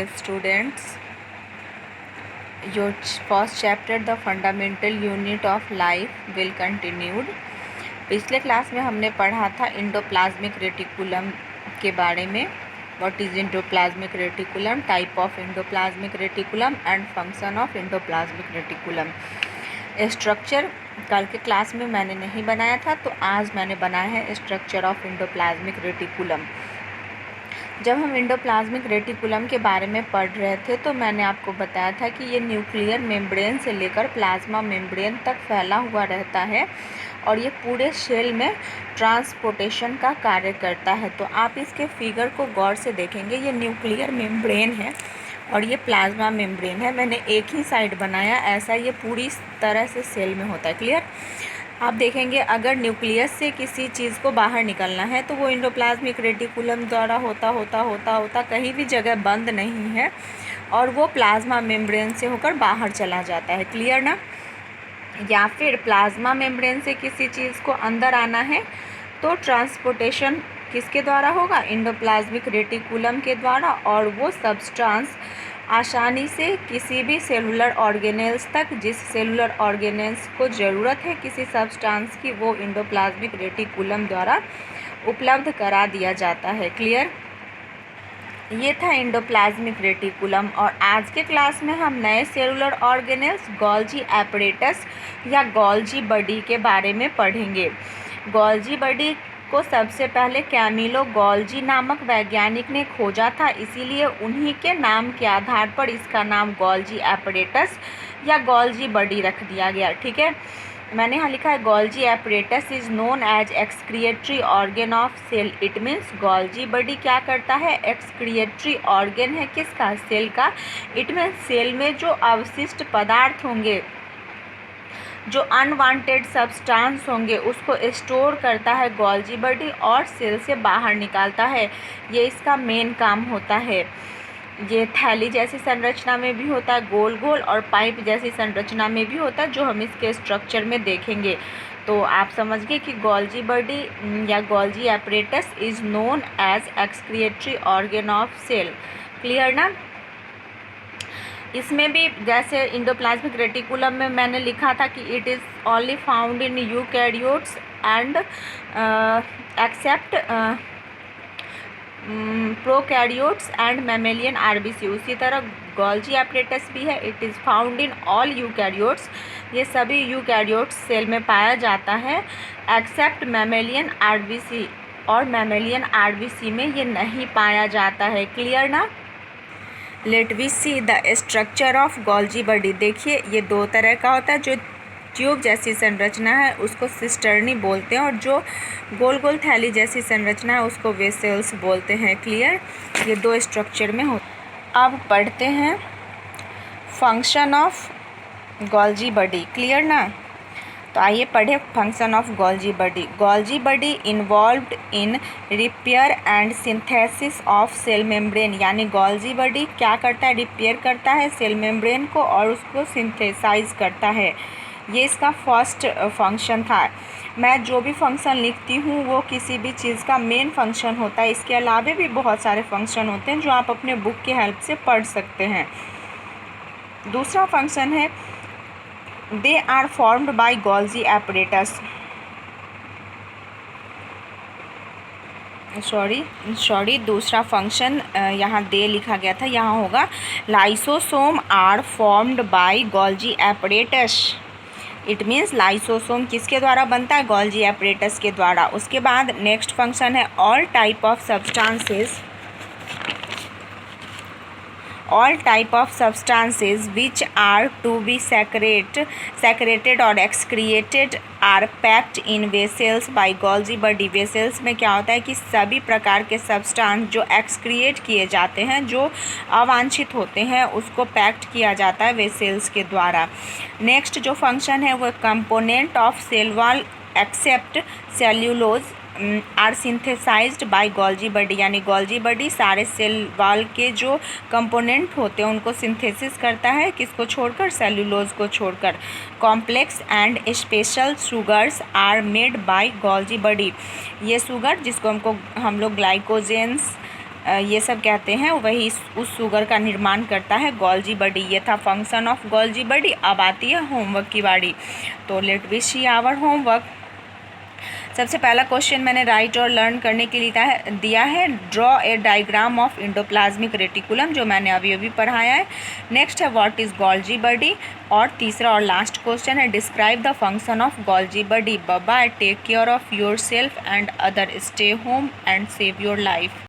dear students, your first chapter the fundamental unit of life will continued। पिछले class में हमने पढ़ा था इंडोप्लाज्मिक रेटिकुलम के बारे में। What is endoplasmic reticulum, type of endoplasmic reticulum and function of endoplasmic reticulum. Structure कल के क्लास में मैंने नहीं बनाया था, तो आज मैंने बनाया है स्ट्रक्चर ऑफ इंडोप्लाज्मिक रेटिकुलम। जब हम इंडोप्लाज्मिक रेटिकुलम के बारे में पढ़ रहे थे तो मैंने आपको बताया था कि ये न्यूक्लियर मेम्ब्रेन से लेकर प्लाज्मा मेम्ब्रेन तक फैला हुआ रहता है और ये पूरे सेल में ट्रांसपोर्टेशन का कार्य करता है। तो आप इसके फिगर को गौर से देखेंगे, ये न्यूक्लियर मेम्ब्रेन है और ये प्लाज्मा मेम्ब्रेन है। मैंने एक ही साइड बनाया, ऐसा ये पूरी तरह से सेल में होता है। क्लियर? आप देखेंगे अगर न्यूक्लियस से किसी चीज़ को बाहर निकलना है तो वो इंडोप्लाज्मिक रेटिकुलम द्वारा होता कहीं भी जगह बंद नहीं है और वो प्लाज्मा मेम्ब्रेन से होकर बाहर चला जाता है। क्लियर ना? या फिर प्लाज्मा मेम्ब्रेन से किसी चीज़ को अंदर आना है तो ट्रांसपोर्टेशन किसके द्वारा होगा? इंडोप्लाज्मिक रेटिकुलम के द्वारा, और वो सब्सटेंस आसानी से किसी भी सेलुलर ऑर्गेनेल्स तक, जिस सेलुलर ऑर्गेनेल्स को ज़रूरत है किसी सब्सटेंस की, वो इंडोप्लाज्मिक रेटिकुलम द्वारा उपलब्ध करा दिया जाता है। क्लियर? ये था इंडोप्लाज्मिक रेटिकुलम। और आज के क्लास में हम नए सेलुलर ऑर्गेनेल्स गोल्जी एपरेटस या गोल्जी बॉडी के बारे में पढ़ेंगे। गोल्जी बॉडी को सबसे पहले कैमिलो गोल्जी नामक वैज्ञानिक ने खोजा था, इसीलिए उन्हीं के नाम के आधार पर इसका नाम गोल्जी एपरेटस या गोल्जी बॉडी रख दिया गया। ठीक है, मैंने यहाँ लिखा है Golgi apparatus is known as excretory organ of cell. It means Golgi body क्या करता है? एक्सक्रिएटरी ऑर्गेन है किसका? सेल का। इट मीन्स सेल में जो अवशिष्ट पदार्थ होंगे, जो अनवांटेड सब्सटेंस होंगे, उसको स्टोर करता है गोल्जी बॉडी और सेल से बाहर निकालता है। ये इसका मेन काम होता है। ये थैली जैसी संरचना में भी होता है, गोल गोल, और पाइप जैसी संरचना में भी होता है, जो हम इसके स्ट्रक्चर में देखेंगे। तो आप समझ गए कि गोल्जी बॉडी या Golgi apparatus is known as excretory organ of cell. Clear ना? इसमें भी जैसे इंडोप्लाज्मिक रेटिकुलम में मैंने लिखा था कि it is only found in eukaryotes and except prokaryotes and mammalian RBC. उसी तरह गोल्जी एपरेटस भी है, it is found in all eukaryotes. ये सभी यूकैरियोट्स सेल में पाया जाता है एक्सेप्ट मैमेलियन आरबीसी, और मैमेलियन आरबीसी में ये नहीं पाया जाता है। क्लियर ना? Let we see the structure of Golgi body. देखिए ये दो तरह का होता है, जो ट्यूब जैसी संरचना है उसको सिस्टर्नी बोलते हैं और जो गोल गोल थैली जैसी संरचना है उसको वेसल्स बोलते हैं। क्लियर? ये दो स्ट्रक्चर में होता। अब पढ़ते हैं function of Golgi body. Clear ना? तो आइए पढ़े function of Golgi body. Golgi body involved in repair and synthesis of cell membrane. यानी गोल्जी बॉडी क्या करता है? रिपेयर करता है सेल मेम्ब्रेन को और उसको सिंथेसाइज करता है। ये इसका फर्स्ट फंक्शन था। मैं जो भी फंक्शन लिखती हूँ वो किसी भी चीज़ का मेन फंक्शन होता है। इसके अलावा भी बहुत सारे फंक्शन होते हैं जो आप अपने बुक की हेल्प से पढ़ सकते हैं। दूसरा फंक्शन है they are formed by Golgi apparatus. Sorry दूसरा फंक्शन यहाँ दे लिखा गया था, यहाँ होगा lysosome are formed by Golgi apparatus. It means lysosome किसके द्वारा बनता है? गोल्जी एपरेटस के द्वारा। उसके बाद नेक्स्ट फंक्शन है all type of substances which are to be secreted or excreted are packed in vessels by Golgi body। Vessels में क्या होता है कि सभी प्रकार के सब्सटेंस जो एक्सक्रिएट किए जाते हैं, जो अवांछित होते हैं, उसको पैक्ड किया जाता है वेसल्स के द्वारा। नेक्स्ट जो फंक्शन है वो component of cell wall except cellulose are synthesized by Golgi body. यानी गोल्जी बॉडी सारे सेल वॉल के जो कंपोनेंट होते हैं उनको सिंथेसिस करता है, किसको छोड़कर? सेल्यूलोज को छोड़कर। Complex and special sugars are made by Golgi body. ये शुगर जिसको हम लोग ग्लाइकोजेंस ये सब कहते हैं, वही उस शुगर का निर्माण करता है गोल्जी बॉडी। ये था फंक्शन ऑफ गोल्जी बॉडी। अब आती है होमवर्क की बारी, तो let we see our homework. सबसे पहला क्वेश्चन मैंने राइट और लर्न करने के लिए दिया है, draw a diagram of endoplasmic reticulum, जो मैंने अभी अभी पढ़ाया है। नेक्स्ट है व्हाट इज़ गोल्जी बॉडी, और तीसरा और लास्ट क्वेश्चन है describe the function of Golgi body. Bye bye, take care of your self and other, stay home and save your life.